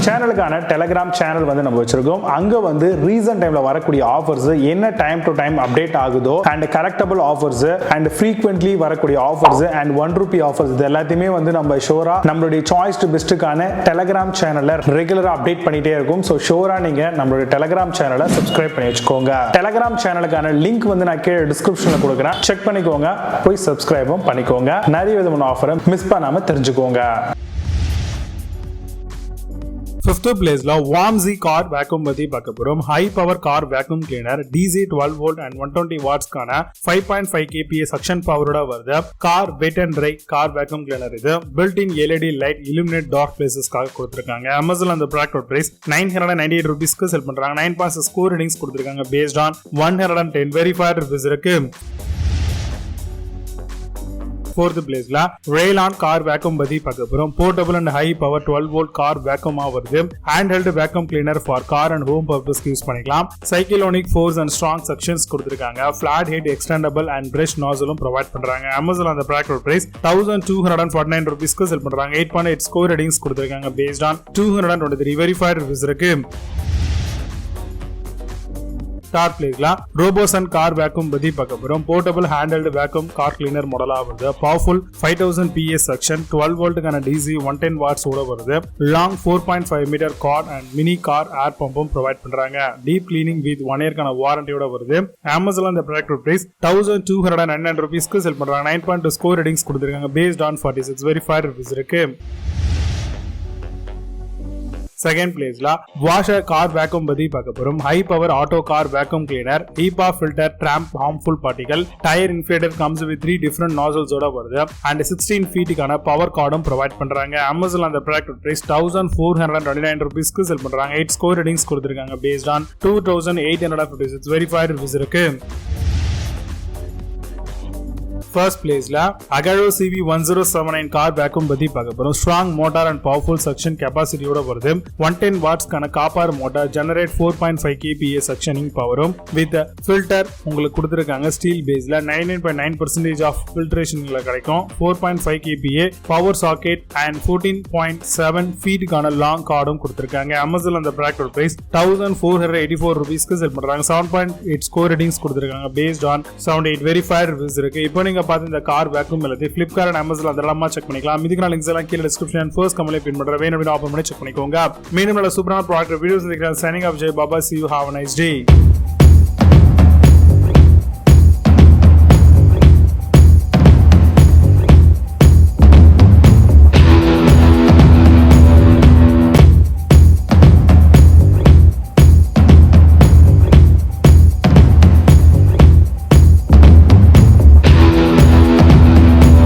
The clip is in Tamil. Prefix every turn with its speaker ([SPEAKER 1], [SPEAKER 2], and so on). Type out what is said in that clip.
[SPEAKER 1] சேனலுக்கான டெலிகிராம் சேனல் வந்து நம்ம வச்சிருக்கோம். அங்க வந்து ரீசன்ட் டைம்ல வரக்கூடிய ஆஃபர்ஸ், என்ன டைம் டு டைம் அப்டேட் ஆகுதோ, and correctable offers, and frequently வரக்கூடிய ஆஃபர்ஸ், அண்ட் ₹1 ஆஃபர்ஸ், இது எல்லாத்தையுமே வந்து நம்ம ஷோரா நம்மளுடைய சாய்ஸ் டு பெஸ்ட்டுக்கான டெலிகிராம் சேனல்ல ரெகுலரா அப்டேட் பண்ணிட்டே இருக்கும். ஸோ ஷோரா நீங்க நம்மளுடைய டெலிகிராம் சேனலை சப்ஸ்கிரைப் பண்ணி வச்சுக்கோங்க. டெலிகிராம் சேனலுக்கான லிங்க் வந்து நான் கீழே டிஸ்கிரிப்ஷன்ல கொடுக்குறேன், செக் பண்ணிக்கோங்க, போய் சப்ஸ்கிரைபும் பண்ணிக்கோங்க. நிறைய விதமான ஆஃபரை மிஸ் பண்ணாம தெரிஞ்சுக்கோங்க.
[SPEAKER 2] Fifth place la Vaccum car vacuum பத்தி பார்க்க போறோம். high power car vacuum cleaner DC 12 volt and 120 watts கான 5.5 kPa suction power ஓட வருது. car wet and dry car vacuum cleaner இது built in LED light illuminate dark places காக கொடுத்திருக்காங்க. Amazon அந்த ப்ராடக்ட் பிரைஸ் ₹998 க்கு செல் பண்றாங்க. 9.6 ஸ்கோர் ரேட்டிங்ஸ் கொடுத்திருக்காங்க based on 110 verified reviews இருக்கு. Fourth place la Raylon car vacuum பத்தி பார்க்க போறோம். portable and high power 12 volt car vacuum வருது. handheld vacuum cleaner for car and home purpose use பண்ணிக்கலாம். cyclonic force and strong sections கொடுத்திருக்காங்க. flat head extendable and brush nozzle provide பண்றாங்க. Amazon அந்த ப்ராடக்ட் பிரைஸ் ₹1249 க்கு செல் பண்றாங்க. 8.8 ஸ்கோர் ரேட்டிங்ஸ் கொடுத்திருக்காங்க based on 223 verified reviews இருக்கு. Third place la Robosun car vacuum பத்தி பார்க்க போறோம். portable handheld vacuum car cleaner மாடலா வருது. powerful 5000 PS suction 12 volt கான DC 110 watts ஓட வருது. long 4.5 meter cord and mini car air pump provide பண்றாங்க. deep cleaning with 1 year கான வாரண்டி ஓட வருது. Amazon அந்த ப்ராடக்ட் பிரைஸ் ₹1299 க்கு செல் பண்றாங்க. 9.2 ஸ்கோர் ரேட்டிங்ஸ் கொடுத்திருக்காங்க based on 46 verified reviews இருக்கு. Second place la washer car vacuum பத்தி பார்க்க போறோம். high power auto car vacuum cleaner HEPA filter trap harmful particle tire inflator comes with 3 different nozzles ஓட வருது and 16 feet கான power cord ப்ரொவைட் பண்றாங்க. Amazon அந்த ப்ராடக்ட் பிரைஸ் ₹1429 க்கு செல் பண்றாங்க. 8 ஸ்கோர் ரேட்டிங்ஸ் கொடுத்திருக்காங்க based on 2856 verified reviews இருக்கு. First place la Agaro CV1079 car vacuum பத்தி பார்க்க போறோம். strong motor and powerful suction capacity ஓட வருது. 110 watts கான copper motor generate 4.5 kPa suctioning power with filter உங்களுக்கு கொடுத்திருக்காங்க. steel base ல 99.9% of filtration கிடைக்கும். 4.5 kPa power socket and 14.7 feet கான long cord கொடுத்திருக்காங்க. Amazon அந்த ப்ராடக்ட் பிரைஸ் ₹1484 க்கு செல் பண்றாங்க. 7.8 ஸ்கோர் ரேட்டிங்ஸ் கொடுத்திருக்காங்க based on 78 verified reviews இருக்கு. இப்போ நீங்க பார்த்து இந்த கார் வேக்யூம் எல்லாத்தையும் Flipkart and Amazon அதெல்லாம் செக் பண்ணிக்கலாம். இதுக்கான லிங்க்ஸ் எல்லாம் கீழே டிஸ்கிரிப்ஷன் and first கமெண்ட்ல பின் பண்றேன். வேணும் ஓபன் பண்ணி செக் பண்ணிக்கோங்க. மீண்டும் நல்ல சூப்பரான product videos signing off Jai Baba. see you, have a nice day.